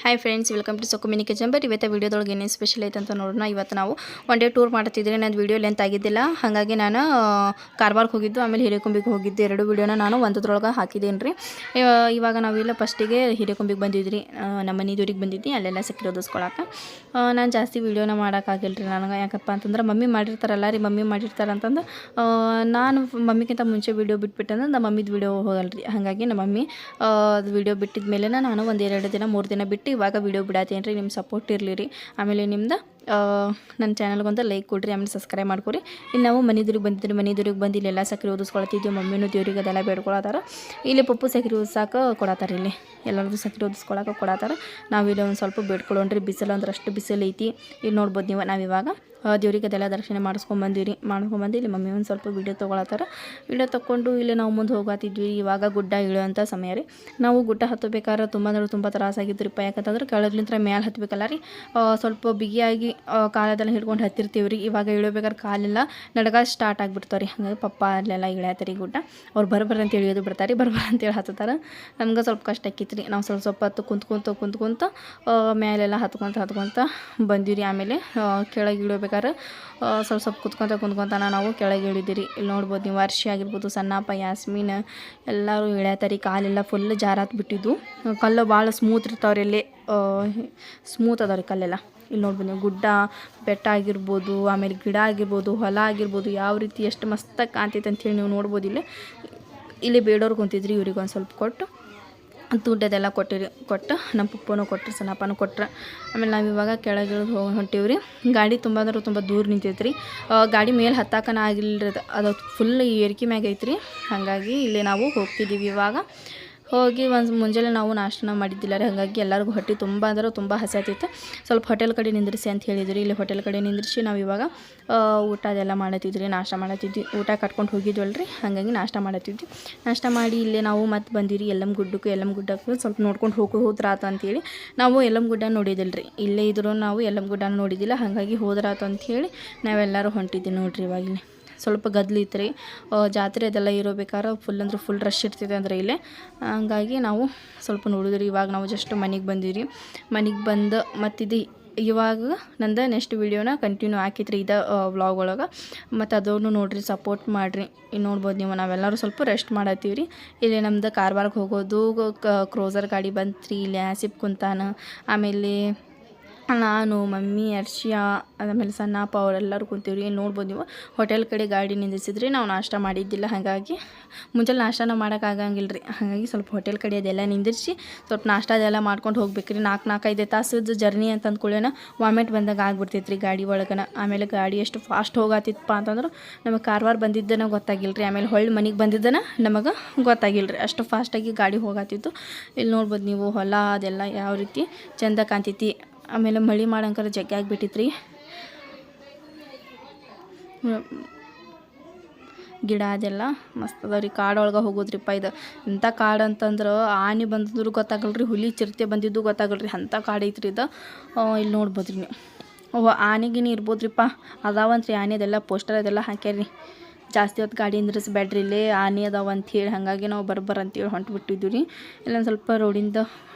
Hi friends, welcome to Soku mini kitchen. But ಇವತ್ತು ವೀಡಿಯೋದೊಳಗೆ ಏನೇನು ಸ್ಪೆಷಲ್ ಐತೆ ಅಂತ ನೋಡೋಣ. ಇವತ್ತು ನಾವು ಒನ್ ಡೇ ಟೂರ್ ಮಾಡ್ತಿದ್ರೆ ನನ್ನ ವೀಡಿಯೋ ಲೆಂತ್ ಆಗಿದ್ದಿಲ್ಲ, ಹಾಗಾಗಿ ನಾನು ಕಾರವಾರಕ್ಕೆ ಹೋಗಿದ್ದು, ಆಮೇಲೆ ಹಿರೇಕೊಂಬಿಗೆ ಹೋಗಿದ್ದು. ಎರಡು ವೀಡಿಯೋನ ನಾನು ಒಂದರೊಳಗೆ ಹಾಕಿದ್ದೇನೆ ರೀ. ಇವಾಗ ನಾವೆಲ್ಲ ಫಸ್ಟಿಗೆ ಹಿರೇಕೊಂಬಿಗೆ ಬಂದಿದ್ರಿ, ನಮ್ಮ ಮನೆ ದೂರಿಗೆ ಬಂದಿದ್ದೆ, ಅಲ್ಲೆಲ್ಲ ಸಕ್ಕರೆ ಓದಿಸ್ಕೊಳಕ್ಕೆ. ನಾನು ಜಾಸ್ತಿ ವೀಡಿಯೋನ ಮಾಡೋಕ್ಕಾಗಿಲ್ಲ ರೀ ನನಗೆ. ಯಾಕಪ್ಪ ಅಂತಂದ್ರೆ ಮಮ್ಮಿ ಮಾಡಿರ್ತಾರಲ್ಲ ರೀ, ಮಮ್ಮಿ ಮಾಡಿರ್ತಾರಂತಂದು ನಾನು ಮಮ್ಮಿಗಿಂತ ಮುಂಚೆ ವೀಡಿಯೋ ಬಿಟ್ಬಿಟ್ಟಂದ್ರೆ ನಮ್ಮ ಮಮ್ಮಿದು ವೀಡಿಯೋ ಹೋಗಲ್ಲ ರೀ. ಹಾಗಾಗಿ ನಮ್ಮ ಮಮ್ಮಿ ಅದು ವೀಡಿಯೋ ಬಿಟ್ಟಿದ ಮೇಲೆ ನಾನು ಒಂದು 2 ದಿನ 3 ದಿನ ಬಿಟ್ಟು ಇವಾಗ ವೀಡಿಯೋ ಬಿಡಾತೀನಿ ರೀ. ನಿಮ್ಮ ಸಪೋರ್ಟ್ ಇರಲಿ ರೀ. ಆಮೇಲೆ ನಿಮ್ದು ನನ್ನ ಚಾನಲ್ಗೊಂದು ಲೈಕ್ ಕೊಡ್ರಿ, ಆಮೇಲೆ ಸಬ್ಸ್ಕ್ರೈಬ್ ಮಾಡ್ಕೊರಿ. ಇಲ್ಲಿ ನಾವು ಮನೆ ದೂರಿಗೆ ಬಂದಿದ್ರಿ, ಮನೆ ದೂರಿಗೆ ಬಂದು ಇಲ್ಲೆಲ್ಲ ಸಕ್ಕರೆ ಓದಿಸ್ಕೊಳ್ತಿದ್ವಿ. ಮಮ್ಮಿನೂ ದೇವ್ರಿಗೆ ಅದೆಲ್ಲ ಬೇಡ್ಕೊಳತ್ತಾರ. ಇಲ್ಲಿ ಪಪ್ಪು ಸಕ್ಕರೆ ಓದಿಸಾಕ ಕೊಡತ್ತಾರೆ, ಇಲ್ಲಿ ಎಲ್ಲರದ್ದು ಸಕ್ಕರೆ ಓದಿಸ್ಕೊಳಕ್ಕೆ ಕೊಡತ್ತಾರೆ. ನಾವಿಲ್ಲಿ ಒಂದು ಸ್ವಲ್ಪ ಬೇಡ್ಕೊಳ್ಳೋಣ್ರಿ. ಬಿಸಿಲು ಅಂದ್ರೆ ಅಷ್ಟು ಬಿಸಿಲು ಐತಿ. ಇಲ್ಲಿ ನೋಡ್ಬೋದು ನೀವು. ನಾವಿವಾಗ ದೇವ್ರಿಗೆ ಅದೆಲ್ಲ ದರ್ಶನ ಮಾಡಿಸ್ಕೊಂಬಂದಿರಿ. ಮಾಡ್ಕೊಂಬಂದು ಇಲ್ಲಿ ಮಮ್ಮಿ ಒಂದು ಸ್ವಲ್ಪ ವೀಡಿಯೋ ತೊಗೊಳತ್ತಾರ. ವೀಡಿಯೋ ತೊಗೊಂಡು ಇಲ್ಲಿ ನಾವು ಮುಂದೆ ಹೋಗತ್ತಿದ್ವಿ. ಇವಾಗ ಗುಡ್ಡ ಇಳಿಯೋಂಥ ಸಮಯ ರೀ. ನಾವು ಗುಡ್ಡ ಹತ್ತಬೇಕಾದ್ರೆ ತುಂಬ ಅಂದ್ರೆ ತುಂಬ ತ್ರಾಸಾಗಿದ್ರಿಪ್ಪ. ಯಾಕಂತಂದ್ರೆ ಕೆಳಗ್ಲಿಂತ ಮೇಲೆ ಹತ್ತಬೇಕಲ್ಲ ರೀ. ಸ್ವಲ್ಪ ಬಿಗಿಯಾಗಿ ಕಾಲದೆಲ್ಲ ಹಿಡ್ಕೊಂಡು ಹತ್ತಿರ್ತೀವಿ ರೀ. ಇವಾಗ ಇಳಿಬೇಕಾದ್ರೆ ಕಾಲೆಲ್ಲ ನಡ್ಗ ಸ್ಟಾರ್ಟ್ ಆಗಿಬಿಡ್ತಾವೆ ರೀ. ಹಾಗಾಗಿ ಪಪ್ಪ ಅಲ್ಲೆಲ್ಲ ಇಳಿಯತ್ತಾರೆ ಗುಡ್ಡ. ಅವ್ರು ಬರ್ಬರ್ ಅಂತ ಇಳಿಯೋದು ಬಿಡ್ತಾರೆ, ಬರ್ಬರ್ ಅಂತೇಳಿ ಹತ್ತಾರೆ. ನಮ್ಗೆ ಸ್ವಲ್ಪ ಕಷ್ಟ ಆಕಿತ್ತು ರೀ. ನಾವು ಸ್ವಲ್ಪ ಹೊತ್ತು ಕುಂತ್ಕೊಂತ ಮೇಲೆಲ್ಲ ಹತ್ಕೊಂತ ಬಂದಿವಿ ರೀ. ಆಮೇಲೆ ಕೆಳಗೆ ಇಳಿಬೇಕಾದ್ರೆ ಸ್ವಲ್ಪ ಕುತ್ಕೊಂತ ನಾವು ಕೆಳಗೆ ಇಳಿದಿರಿ. ಇಲ್ಲಿ ನೋಡ್ಬೋದು ನೀವು, ವರ್ಷಿ ಆಗಿರ್ಬೋದು, ಸಣ್ಣಪ್ಪ, ಯಾಸ್ಮೀನ್ ಎಲ್ಲರೂ ಇಳ್ಯಾತಾರಿ. ಕಾಲೆಲ್ಲ ಫುಲ್ ಜಾರಾತ್ ಬಿಟ್ಟಿದ್ದು. ಕಲ್ಲು ಭಾಳ ಸ್ಮೂತ್ ಇರ್ತಾವ್ರಿ, ಇಲ್ಲಿ ಸ್ಮೂತ್ ಅದಾವ್ರಿ ಕಲ್ಲೆಲ್ಲ. ಇಲ್ಲಿ ನೋಡ್ಬೋದು ನೀವು, ಗುಡ್ಡ ಬೆಟ್ಟ ಆಗಿರ್ಬೋದು, ಆಮೇಲೆ ಗಿಡ ಆಗಿರ್ಬೋದು, ಹೊಲ ಆಗಿರ್ಬೋದು, ಯಾವ ರೀತಿ ಎಷ್ಟು ಮಸ್ತಾಗಿ ಕಾಣ್ತೈತೆ ಅಂಥೇಳಿ ನೀವು ನೋಡ್ಬೋದು. ಇಲ್ಲಿ ಬೇಡೋರು ಕುಂತಿದ್ರಿ. ಇವ್ರಿಗೆ ಒಂದು ಸ್ವಲ್ಪ ಕೊಟ್ಟು ದುಡ್ಡದೆಲ್ಲ ಕೊಟ್ಟು ನಮ್ಮ ಪಪ್ಪನೂ ಕೊಟ್ಟರು, ಸಣ್ಣಪ್ಪನೂ ಕೊಟ್ಟರು. ಆಮೇಲೆ ನಾವು ಇವಾಗ ಕೆಳಗೆ ಹೊಂಟೀವಿ ರೀ. ಗಾಡಿ ತುಂಬ ಅಂದ್ರೆ ತುಂಬ ದೂರ ನಿಂತೈತೆ ರೀ. ಗಾಡಿ ಮೇಲೆ ಹತ್ತಾಕನ ಆಗಿಲ್ಲ ರೀ. ಅದು ಫುಲ್ ಏರಿಕೆ ಮ್ಯಾಗ ಐತ್ರಿ. ಹಾಗಾಗಿ ಇಲ್ಲಿ ನಾವು ಹೋಗ್ತಿದ್ದೀವಿ. ಇವಾಗ ಹೋಗಿ ಒಂದು ಮುಂಜಾನೆ ನಾವು ನಾಷ್ಟನ ಮಾಡಿದ್ದಿಲ್ಲ ರೀ. ಹಾಗಾಗಿ ಎಲ್ಲರಿಗೂ ಹೊಟ್ಟೆ ತುಂಬ ಅಂದ್ರೆ ತುಂಬ ಹಸಿ ಆಗ್ತಿತ್ತು. ಸ್ವಲ್ಪ ಹೋಟೆಲ್ ಕಡೆ ನಿಂದ್ರಿಸಿ ಅಂತ ಹೇಳಿದ್ರಿ. ಇಲ್ಲಿ ಹೋಟೆಲ್ ಕಡೆ ನಿಂದ್ರಿಸಿ ನಾವು ಇವಾಗ ಊಟ ಅದೆಲ್ಲ ಮಾಡತ್ತಿದ್ವಿ, ನಾಷ್ಟ ಮಾಡತ್ತಿದ್ವಿ. ಊಟ ಕಟ್ಕೊಂಡು ಹೋಗಿದ್ವಲ್ಲ ರೀ, ಹಾಗಾಗಿ ನಾಷ್ಟ ಮಾಡತ್ತಿದ್ವಿ. ನಾಷ್ಟ ಮಾಡಿ ಇಲ್ಲೇ ನಾವು ಮತ್ತೆ ಬಂದಿರಿ ಯಲ್ಲಮ್ಮ ಗುಡ್ಡಕ್ಕೆ ಸ್ವಲ್ಪ ನೋಡ್ಕೊಂಡು ಹೋದ್ರಾತು ಅಂತೇಳಿ. ನಾವು ಯಲ್ಲಮ್ಮ ಗುಡ್ಡ ನೋಡಿದಿಲ್ಲ ರೀ. ಇಲ್ಲೇ ಇದ್ರು ನಾವು ಯಲ್ಲಮ್ಮ ಗುಡ್ಡನ ನೋಡಿದ್ದಿಲ್ಲ. ಹಾಗಾಗಿ ಹೋದ್ರಾತು ಅಂಥೇಳಿ ನಾವೆಲ್ಲರೂ ಹೊಂಟಿದ್ವಿ ನೋಡ್ರಿ. ಇವಾಗ ಸ್ವಲ್ಪ ಗದ್ಲಿತ್ತು ರೀ. ಜಾತ್ರೆ ಅದೆಲ್ಲ ಇರೋಬೇಕಾದ್ರೆ ಫುಲ್ ಅಂದ್ರೆ ಫುಲ್ ರಶ್ ಇರ್ತಿದೆ ಅಂದರೆ ಇಲ್ಲೇ. ಹಂಗಾಗಿ ನಾವು ಸ್ವಲ್ಪ ನೋಡಿದ್ರಿ. ಇವಾಗ ನಾವು ಜಸ್ಟ್ ಮನೆಗೆ ಬಂದಿರಿ. ಮನೆಗೆ ಬಂದು ಮತ್ತಿದು ಇವಾಗ ನಂದು ನೆಕ್ಸ್ಟ್ ವೀಡಿಯೋನ ಕಂಟಿನ್ಯೂ ಹಾಕಿದ್ರಿ ಇದು ವ್ಲಾಗ್ ಒಳಗೆ. ಮತ್ತು ಅದನ್ನು ನೋಡಿರಿ, ಸಪೋರ್ಟ್ ಮಾಡಿರಿ. ಇಲ್ಲಿ ನೋಡ್ಬೋದು ನೀವು, ನಾವೆಲ್ಲರೂ ಸ್ವಲ್ಪ ರೆಸ್ಟ್ ಮಾಡತ್ತೀವಿ ರೀ. ಇಲ್ಲಿ ನಮ್ದು ಕಾರವಾರಕ್ಕೆ ಹೋಗೋದು ಕ್ರೋಸರ್ ಗಾಡಿ ಬಂತು ರೀ. ಇಲ್ಲಿ ಆಸಿಫ್ ಕುಂತಾನ, ಆಮೇಲೆ ನಾನು, ಮಮ್ಮಿ, ಅರ್ಷಿಯಾ, ಆಮೇಲೆ ಸಣ್ಣಪ್ಪ ಅವರೆಲ್ಲರೂ ಕುಂತೀವ್ರಿ. ನೋಡ್ಬೋದು ನೀವು, ಹೋಟೆಲ್ ಕಡೆ ಗಾಡಿ ನಿಂದಿಸಿದ್ರಿ. ನಾವು ನಾಷ್ಟ ಮಾಡಿದ್ದಿಲ್ಲ, ಹಾಗಾಗಿ ಮುಂಚೆ ನಾಷ್ಟನ ಮಾಡೋಕ್ಕಾಗಂಗಿಲ್ಲ ರೀ. ಹಾಗಾಗಿ ಸ್ವಲ್ಪ ಹೋಟೆಲ್ ಕಡೆ ಅದೆಲ್ಲ ನಿಂದಿರಿಸಿ ಸ್ವಲ್ಪ ನಾಷ್ಟ ಅದೆಲ್ಲ ಮಾಡ್ಕೊಂಡು ಹೋಗ್ಬೇಕು ರೀ. 4-5 ತಾಸದ ಜರ್ನಿ ಅಂತ ಅಂದ್ಕೊಳ್ಳೇನ ವಾಮಿಟ್ ಬಂದಾಗ ಆಗ್ಬಿಡ್ತೈತೆ ರೀ ಗಾಡಿ ಒಳಗನ. ಆಮೇಲೆ ಗಾಡಿ ಎಷ್ಟು ಫಾಸ್ಟ್ ಹೋಗತ್ತಿತ್ತಪ್ಪ ಅಂತಂದ್ರೆ ನಮಗೆ ಕಾರವಾರ ಬಂದಿದ್ದನ ಗೊತ್ತಾಗಿಲ್ಲ ರೀ. ಆಮೇಲೆ ಹೊಳ್ಳಿ ಮನೆಗೆ ಬಂದಿದ್ದನ ನಮಗೆ ಗೊತ್ತಾಗಿಲ್ಲ ರೀ. ಅಷ್ಟು ಫಾಸ್ಟಾಗಿ ಗಾಡಿ ಹೋಗತ್ತಿತ್ತು. ಇಲ್ಲಿ ನೋಡ್ಬೋದು ನೀವು, ಹೊಲ ಅದೆಲ್ಲ ಯಾವ ರೀತಿ ಚೆಂದ ಕಾಣ್ತೈತಿ. ಆಮೇಲೆ ಮಳೆ ಮಾಡಂಕರ ಜಗ್ಗಿ ಆಗಿಬಿಟ್ಟಿತ್ತು ರೀ. ಗಿಡ ಅದೆಲ್ಲ ಮಸ್ತ್ ಅದಾವ ರೀ. ಕಾಡೊಳಗೆ ಹೋಗೋದ್ರಿಪ್ಪ. ಇದು ಇಂಥ ಕಾಡು ಅಂತಂದ್ರೆ ಆನೆ ಬಂದಿದ್ರು ಗೊತ್ತಾಗಲ್ಲ ರೀ, ಹುಲಿ ಚಿರತೆ ಬಂದಿದ್ದು ಗೊತ್ತಾಗಲ್ಲ ರೀ, ಅಂಥ ಕಾಡು ಐತ್ರಿ ಇದು. ಇಲ್ಲಿ ನೋಡ್ಬೋದು ರೀ ನೀವು, ಆನೆಗಿನ ಇರ್ಬೋದ್ರಿಪ್ಪ. ಅದಾವಂತ್ರಿ ಆನೆ, ಅದೆಲ್ಲ ಪೋಸ್ಟರ್ ಅದೆಲ್ಲ ಹಾಕ್ಯಾರ್ರಿ. ಜಾಸ್ತಿ ಹೊತ್ತು ಗಾಡಿ ನಿಂದ್ರಿಸ್ಬೇಡ್ರಿ, ಇಲ್ಲೇ ಆನೆ ಅದಾವ ಅಂಥೇಳಿ. ಹಾಗಾಗಿ ನಾವು ಅಂತೇಳಿ ಹೊಂಟುಬಿಟ್ಟಿದ್ವಿ ರೀ. ಇಲ್ಲೊಂದು ಸ್ವಲ್ಪ ರೋಡಿಂದ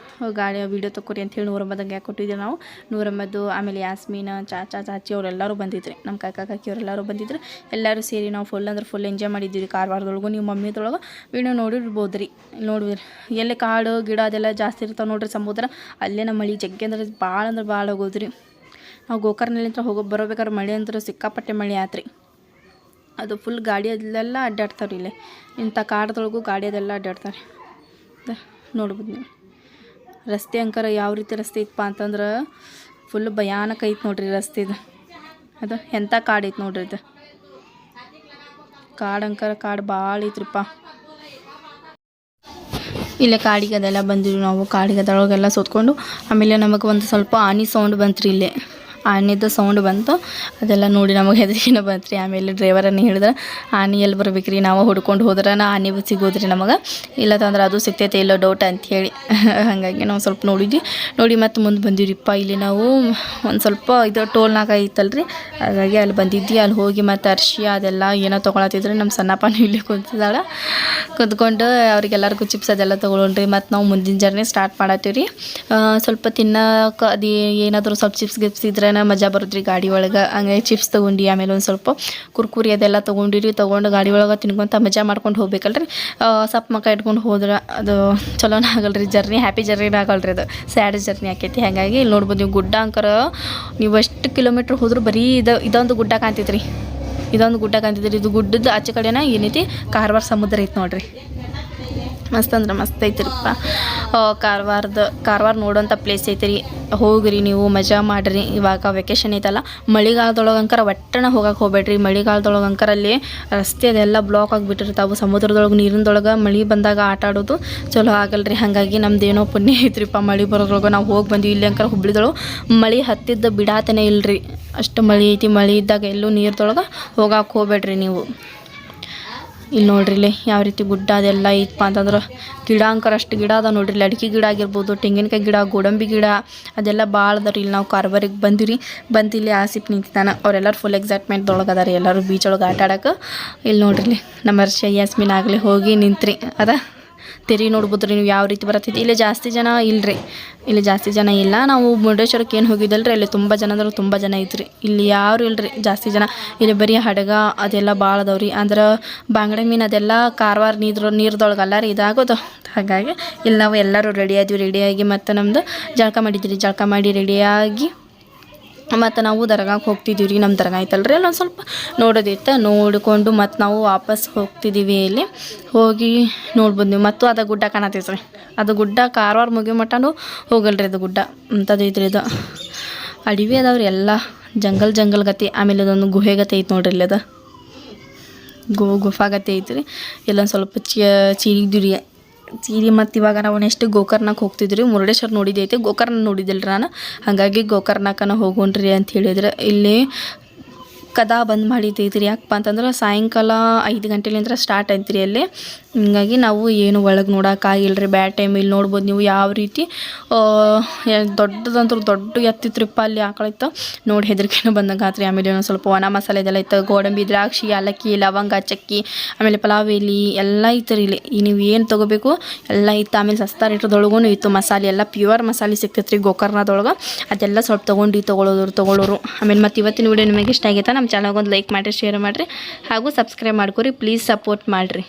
ಗಾಡಿ ವೀಡಿಯೋ ತಗೋರಿ ಅಂಥೇಳಿ ನೂರಮ್ಮದಂಗೆ ಯಾಕೆ ಕೊಟ್ಟಿದ್ದೀವಿ ನಾವು. ನೂರಮ್ಮದು, ಆಮೇಲೆ ಯಾಸ್ಮೀನ, ಚಾಚಿ ಅವರೆಲ್ಲರೂ ಬಂದಿದ್ರಿ. ನಮ್ಮ ಕಾಕಿ ಅವರೆಲ್ಲರೂ ಬಂದಿದ್ರು. ಎಲ್ಲರೂ ಸೇರಿ ನಾವು ಫುಲ್ ಅಂದ್ರೆ ಫುಲ್ ಎಂಜಾಯ್ ಮಾಡಿದ್ದೀವಿ ರೀ. ಕಾರವಾರದೊಳಗು ನೀವು ಮಮ್ಮಿದೊಳಗೆ ವೀಡಿಯೋ ನೋಡಿರ್ಬೋದು ರೀ. ನೋಡಿದ್ರಿ ಎಲ್ಲಿ ಕಾಡು ಗಿಡ ಅದೆಲ್ಲ ಜಾಸ್ತಿ ಇರ್ತಾವೆ ನೋಡ್ರಿ. ಸಮುದ್ರ ಅಲ್ಲೇ ನಮ್ಮ ಮಳೆ ಜಗ್ಗಿ ಅಂದ್ರೆ ಭಾಳ ಹೋಗೋದ್ರಿ. ನಾವು ಗೋಕರ್ಣಲ್ಲಿಂದ ಬರೋಬೇಕಾದ್ರೆ ಮಳೆ ಅಂದ್ರೆ ಸಿಕ್ಕಾಪಟ್ಟೆ ಮಳೆ ಆತ್ರಿ. ಅದು ಫುಲ್ ಗಾಡಿ ಅದೆಲ್ಲ ಅಡ್ಡಾಡ್ತಾವ್ರಿ. ಇಲ್ಲೇ ಇಂಥ ಕಾಡದೊಳಗೂ ಗಾಡಿ ಅದೆಲ್ಲ ಅಡ್ಡಾಡ್ತಾರೆ. ನೋಡ್ಬೋದು ನೀವು, ರಸ್ತೆ ಅಂಕರ ಯಾವ ರೀತಿ ರಸ್ತೆ ಐತಪ್ಪ ಅಂತಂದ್ರೆ ಫುಲ್ ಭಯಾನಕ ಐತೆ ನೋಡ್ರಿ ರಸ್ತೆ. ಅದು ಎಂಥ ಕಾಡು ಐತೆ ನೋಡ್ರಿ. ಇದು ಕಾಡು ಭಾಳ ಐತ್ರಿಪ್ಪ. ಇಲ್ಲೇ ಕಾಡಿಗೆ ಅದೆಲ್ಲ ಬಂದಿವಿ ನಾವು. ಕಾಡಿಗೆ ಅದರೊಳಗೆಲ್ಲ ಸುತ್ಕೊಂಡು ಆಮೇಲೆ ನಮಗೆ ಒಂದು ಸ್ವಲ್ಪ ಆನೆ ಸೌಂಡ್ ಬಂತ್ರಿ ಇಲ್ಲೇ. ಆನೆದು ಸೌಂಡ್ ಬಂತು. ಅದೆಲ್ಲ ನೋಡಿ ನಮಗೆ ಹೆದರಿಕೆನ ಬಂತು ರೀ. ಆಮೇಲೆ ಡ್ರೈವರನ್ನು ಹೇಳಿದ್ರೆ ಆನೆ ಎಲ್ಲಿ ಬರ್ಬೇಕು ರೀ, ನಾವು ಹುಡ್ಕೊಂಡು ಹೋದ್ರೆ ಆನೆ ಸಿಗೋದ್ರಿ ನಮಗೆ, ಇಲ್ಲದಂದ್ರೆ ಅದು ಸಿಗ್ತೈತೆ ಇಲ್ಲೋ ಡೌಟ್ ಅಂಥೇಳಿ. ಹಾಗಾಗಿ ನಾವು ಸ್ವಲ್ಪ ನೋಡಿ ಮತ್ತು ಮುಂದೆ ಬಂದಿವ್ರಿಪ್ಪ. ಇಲ್ಲಿ ನಾವು ಒಂದು ಸ್ವಲ್ಪ ಇದು ಟೋಲ್ ನಾಗ ಐತಲ್ರಿ, ಹಾಗಾಗಿ ಅಲ್ಲಿ ಬಂದಿದ್ವಿ. ಅಲ್ಲಿ ಹೋಗಿ ಮತ್ತು ಅರ್ಶಿ ಅದೆಲ್ಲ ಏನೋ ತೊಗೊಳತ್ತಿದ್ರಿ. ನಮ್ಮ ಸಣ್ಣಪ್ಪನೂ ಇಲ್ಲಿ ಕುಂತ್ಕೊಂಡು ಅವ್ರಿಗೆಲ್ಲರಿಗೂ ಚಿಪ್ಸ್ ಅದೆಲ್ಲ ತೊಗೊಳ್ರಿ. ಮತ್ತು ನಾವು ಮುಂದಿನ ಜರ್ನಿ ಸ್ಟಾರ್ಟ್ ಮಾಡತ್ತೀವಿ ರೀ. ಸ್ವಲ್ಪ ತಿನ್ನೋಕೆ ಅದು ಏನಾದರೂ ಸ್ವಲ್ಪ ಚಿಪ್ಸ್ ಗಿಪ್ಸ್ ಇದ್ರೆ ಮಜಾ ಬರುತ್ತೆ ರೀ ಗಾಡಿ ಒಳಗೆ. ಹಂಗಾಗಿ ಚಿಪ್ಸ್ ತೊಗೊಂಡು ಆಮೇಲೆ ಒಂದು ಸ್ವಲ್ಪ ಕುರ್ಕುರಿ ಅದೆಲ್ಲ ತೊಗೊಂಡಿರಿ. ತೊಗೊಂಡು ಗಾಡಿ ಒಳಗೆ ತಿನ್ಕೊಂತ ಮಜಾ ಮಾಡ್ಕೊಂಡು ಹೋಗ್ಬೇಕಲ್ರಿ. ಸಪ್ ಮಕ್ಕ ಇಟ್ಕೊಂಡು ಹೋದ್ರೆ ಅದು ಚಲೋನೇ ಆಗಲ್ರಿ ಜರ್ನಿ, ಹ್ಯಾಪಿ ಜರ್ನಿನೇ ಆಗಲ್ರಿ, ಅದು ಸ್ಯಾಡ್ ಜರ್ನಿ ಆಕೈತಿ. ಹಾಗಾಗಿ ಇಲ್ಲಿ ನೋಡ್ಬೋದು ನೀವು ಗುಡ್ಡ ಅಂಕರ ನೀವು ಎಷ್ಟು ಕಿಲೋಮೀಟ್ರ್ ಹೋದ್ರೂ ಬರೀ ಇದೊಂದು ಗುಡ್ಡ ಕಾಣ್ತೈತ್ರಿ. ಇದೊಂದು ಗುಡ್ಡ ಕಾಣ್ತಿದ್ರಿ. ಇದು ಗುಡ್ಡದ ಆಚೆ ಕಡೆನ ಏನೈತಿ ಕಾರವಾರ ಸಮುದ್ರ ಐತೆ ನೋಡ್ರಿ. ಮಸ್ತ್ ಅಂದ್ರೆ ಮಸ್ತ್ ಐತಿರಪ್ಪ. ಕಾರವಾರ ನೋಡೋಂಥ ಪ್ಲೇಸ್ ಐತೆ ರೀ. ಹೋಗ್ರಿ ನೀವು, ಮಜಾ ಮಾಡಿರಿ. ಇವಾಗ ವೆಕೇಷನ್ ಐತಲ್ಲ, ಮಳೆಗಾಲದೊಳಗೆ ಅಂಕರ ಒಟ್ಟನ ಹೋಗಕ್ಕೆ ಹೋಗ್ಬೇಡ್ರಿ. ಮಳೆಗಾಲದೊಳಗೆ ಅಂಕರ ಅಲ್ಲಿ ರಸ್ತೆ ಅದೆಲ್ಲ ಬ್ಲಾಕ್ ಆಗಿಬಿಟ್ಟಿರ್ತಾವೆ. ಸಮುದ್ರದೊಳಗೆ ನೀರಿನದೊಳಗೆ ಮಳೆ ಬಂದಾಗ ಆಟ ಆಡೋದು ಚಲೋ ಆಗಲ್ರಿ. ಹಾಗಾಗಿ ನಮ್ದೇನೋ ಪುಣ್ಯ ಐತ್ರಿಪ್ಪ, ಮಳೆ ಬರೋದ್ರೊಳಗೆ ನಾವು ಹೋಗಿ ಬಂದ್ವಿ. ಇಲ್ಲಿ ಅಂಕರ ಹುಬ್ಳಿದೊಳಗೆ ಮಳೆ ಹತ್ತಿದ್ದ ಬಿಡಾತನೇ ಇಲ್ಲರಿ, ಅಷ್ಟು ಮಳೆ ಐತಿ. ಮಳೆ ಇದ್ದಾಗ ಎಲ್ಲೂ ನೀರ್ದೊಳಗೆ ಹೋಗಕ್ಕೆ ಹೋಗ್ಬೇಡ್ರಿ ನೀವು. ಇಲ್ಲಿ ನೋಡ್ರಿ ಇಲ್ಲಿ ಯಾವ ರೀತಿ ಗುಡ್ಡ ಅದೆಲ್ಲ ಐತಪ್ಪ ಅಂತಂದ್ರೆ ಗಿಡ ಅಂಕರ ಅಷ್ಟು ಗಿಡ ಅದ ನೋಡ್ರಿ. ಅಡಿಕೆ ಗಿಡ ಆಗಿರ್ಬೋದು, ತೆಂಗಿನಕಾಯಿ ಗಿಡ, ಗೋಡಂಬಿ ಗಿಡ ಅದೆಲ್ಲ ಭಾಳ ಅದಾವ್ರಿ. ಇಲ್ಲಿ ನಾವು ಕಾರವಾರಿಗೆ ಬಂದಿರಿ. ಇಲ್ಲಿ ಆಸಿಫ್ ನಿಂತಾನ. ಅವರೆಲ್ಲರೂ ಫುಲ್ ಎಕ್ಸೈಟ್ಮೆಂಟ್ದೊಳಗೆ ಅದಾರ, ಎಲ್ಲರೂ ಬೀಚೊಳಗೆ ಆಟ ಆಡೋಕೆ. ಇಲ್ಲಿ ನೋಡ್ರಿ ಇಲ್ಲಿ ನಮ್ಮ ಹರ್ಷ ಯಾಸ್ಮಿನ್ ಆಗಲಿ ಹೋಗಿ ನಿಂತ್ರಿ. ತೆರಿ ನೋಡ್ಬೋದು ರೀ ನೀವು ಯಾವ ರೀತಿ ಬರತ್ತೈತಿ. ಇಲ್ಲಿ ಜಾಸ್ತಿ ಜನ ಇಲ್ಲರಿ, ಇಲ್ಲಿ ಜಾಸ್ತಿ ಜನ ಇಲ್ಲ. ನಾವು ಮುರುಡೇಶ್ವರಕ್ಕೆ ಏನು ಹೋಗಿದ್ದಲ್ರಿ, ಅಲ್ಲಿ ತುಂಬ ಜನ ಅಂದ್ರೆ ತುಂಬ ಜನ ಐತ್ರಿ. ಇಲ್ಲಿ ಯಾರು ಇಲ್ಲರಿ ಜಾಸ್ತಿ ಜನ. ಇಲ್ಲಿ ಬರೀ ಹಡಗ ಅದೆಲ್ಲ ಭಾಳ ಅದಾವ್ರಿ. ಅಂದ್ರೆ ಬಾಂಗಡೆ ಮೀನು ಅದೆಲ್ಲ ಕಾರವಾರ ನೀರ್ದೊಳಗೆ ಅಲ್ಲ ರೀ ಇದಾಗೋದು. ಹಾಗಾಗಿ ಇಲ್ಲಿ ನಾವು ಎಲ್ಲರೂ ರೆಡಿಯಾಗಿ ಮತ್ತು ನಮ್ಮದು ಜಳಕ ಮಾಡಿದ್ವಿ. ಜಳಕ ಮಾಡಿ ರೆಡಿಯಾಗಿ ಮತ್ತು ನಾವು ದರ್ಗಾಕ್ಕೆ ಹೋಗ್ತಿದ್ದೀವಿ ರೀ. ನಮ್ಮ ದರ್ಗಾ ಐತಲ್ರಿ, ಅಲ್ಲೊಂದು ಸ್ವಲ್ಪ ನೋಡೋದಿತ್ತು. ನೋಡಿಕೊಂಡು ಮತ್ತು ನಾವು ವಾಪಸ್ ಹೋಗ್ತಿದ್ದೀವಿ. ಇಲ್ಲಿ ಹೋಗಿ ನೋಡ್ಬೋದು ನೀವು. ಮತ್ತು ಅದು ಗುಡ್ಡ ಕಾಣತೈತೆ ರೀ. ಅದು ಗುಡ್ಡ ಕಾರವಾರ ಮುಗಿಯೋ ಮಟ್ಟನೂ ಹೋಗಲ್ರಿ ಅದು ಗುಡ್ಡ. ಅಂಥದ್ದು ಐತ್ರಿ ಇದು. ಅಡವಿ ಅದಾವ್ರಿ ಎಲ್ಲ, ಜಂಗಲ್ ಗತಿ. ಆಮೇಲೆ ಅದೊಂದು ಗುಹೆ ಗತಿ ಐತೆ ನೋಡ್ರಿ. ಇಲ್ಲಿ ಅದು ಗುಫಾ ಗತಿ ಐತ್ರಿ. ಇಲ್ಲೊಂದು ಸ್ವಲ್ಪ ಚೀರಿದ್ವಿ ರೀ. ಮತ್ತು ಇವಾಗ ನಾವು ನೆಕ್ಸ್ಟ್ ಗೋಕರ್ಣಕ್ಕೆ ಹೋಗ್ತಿದ್ವಿ. ಮುರುಡೇಶ್ವರ ನೋಡಿದ್ದೈತೆ, ಗೋಕರ್ಣ ನೋಡಿದ್ದಿಲ್ಲ ರೀ ನಾನು. ಹಾಗಾಗಿ ಗೋಕರ್ಣಕ್ಕನ ಹೋಗೋಣ್ರಿ ಅಂತ ಹೇಳಿದ್ರೆ ಇಲ್ಲಿ ಕದಾ ಬಂದ್ ಮಾಡಿದ್ದೈತಿ ರೀ. ಯಾಕಪ್ಪ ಅಂತಂದ್ರೆ ಸಾಯಂಕಾಲ 5 ಗಂಟೆಲಿಂದ ಸ್ಟಾರ್ಟ್ ಐತ್ರಿ ಅಲ್ಲಿ. ಹಿಂಗಾಗಿ ನಾವು ಏನು ಒಳಗೆ ನೋಡೋಕ್ಕಾಗಿಲ್ರಿ, ಬ್ಯಾಡ್ ಟೈಮ್. ಇಲ್ಲಿ ನೋಡ್ಬೋದು ನೀವು ಯಾವ ರೀತಿ ದೊಡ್ಡದಂದ್ರೆ ದೊಡ್ಡ ಎತ್ತಿತ್ರಿಪ್ಪ ಅಲ್ಲಿ ಆಕಳಿತ್ತು ನೋಡಿ. ಹೆದರಿಕೆನೂ ಬಂದಂಗೆ ಆತ್ರಿ. ಆಮೇಲೆ ಒಂದು ಸ್ವಲ್ಪ ಒಣ ಮಸಾಲೆ ಇದೆಲ್ಲ ಇತ್ತು, ಗೋಡಂಬಿ, ದ್ರಾಕ್ಷಿ, ಏಲಕ್ಕಿ, ಲವಂಗ, ಚಕ್ಕಿ, ಆಮೇಲೆ ಪಲಾವ್ ಎಲೆ ಎಲ್ಲ ಇತ್ತು ರೀ ಇಲ್ಲಿ. ನೀವು ಏನು ತೊಗೋಬೇಕು ಎಲ್ಲ ಇತ್ತು. ಆಮೇಲೆ ಸಸ್ತಾ ರೇಟ್ರದೊಳಗೂ ಇತ್ತು ಮಸಾಲೆ ಎಲ್ಲ. ಪ್ಯೂರ್ ಮಸಾಲೆ ಸಿಗ್ತೈತೆ ರೀ ಗೋಕರ್ಣದೊಳಗೆ. ಅದೆಲ್ಲ ಸ್ವಲ್ಪ ತೊಗೊಳೋರು. ಆಮೇಲೆ ಮತ್ತು ಇವತ್ತಿನ ವಿಡಿಯೋ ನಿಮಗೆ ಇಷ್ಟ ಆಗೈತಾ, ನಮ್ಮ ಚಾನಲ್ಗೆ ಒಂದು ಲೈಕ್ ಮಾಡಿರಿ, ಶೇರ್ ಮಾಡಿರಿ, ಹಾಗೂ ಸಬ್ಸ್ಕ್ರೈಬ್ ಮಾಡ್ಕೊರಿ. ಪ್ಲೀಸ್ ಸಪೋರ್ಟ್ ಮಾಡಿರಿ.